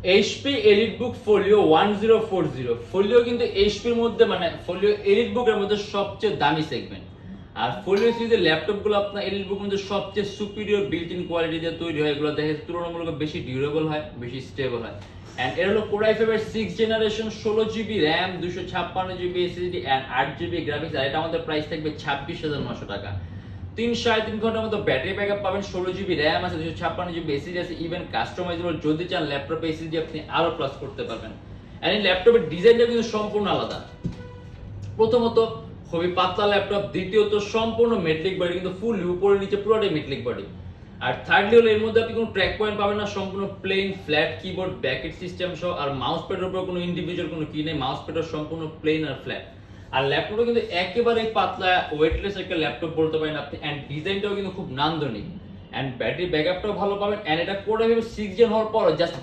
HP EliteBook Folio 1040 folio কিন্তু HP এর মধ্যে মানে ফোলিও EliteBook এর মধ্যে সবচেয়ে দামি সেগমেন্ট। আর ফোলিও সিরিজের ল্যাপটপগুলো আপনার EliteBook এর মধ্যে সবচেয়ে সুপিরিয়র বিল্ট ইন কোয়ালিটি দিয়ে তৈরি হয়, এগুলো দেখে তুলনামূলক বেশি ডিউরেবল হয়, বেশি স্টেবল হয়। এন্ড এর হলো Core i5 এর 6th generation 16GB RAM 256GB SSD and 8GB graphics. আর এটা আমাদের প্রাইস থাকবে 26,900 টাকা। 3-3.5 ঘন্টার মতো ব্যাটারি ব্যাকআপ পাবেন, 16GB RAM আছে, 256GB SSD আছে, ইভেন কাস্টমাইজেবল যদি চান ল্যাপটপে SSD আপনি আরো প্লাস করতে পারবেন। আর এই ল্যাপটপের ডিজাইনটা কিন্তু সম্পূর্ণ আলাদা। প্রথমত খুবই পাতলা ল্যাপটপ, দ্বিতীয়ত সম্পূর্ণ মেটালিক বডি, কিন্তু ফুল উপরে নিচে পুরোটাই মেটালিক বডি। আর থার্ডলি হলো এর মধ্যে আপনি কোনো ট্র্যাক পয়েন্ট পাবেন না, সম্পূর্ণ plain flat keyboard bracket system সহ। আর মাউস প্যাডের উপর কোনো ইন্ডিভিজুয়াল কোনো কি নেই, মাউস প্যাডও সম্পূর্ণ প্লেন আর ফ্ল্যাট। আর ল্যাপটপটা কিন্তু একেবারে পাতলা ওয়েটলেস একটা ল্যাপটপ বলতে পারেন আপনি। এন্ড ডিজাইনটাও কিন্তু খুব নান্দনিক, এন্ড ব্যাটারি ব্যাকআপটাও ভালো পাবেন। এন্ড এটা Core i5 6 জেন হওয়ার পর জাস্ট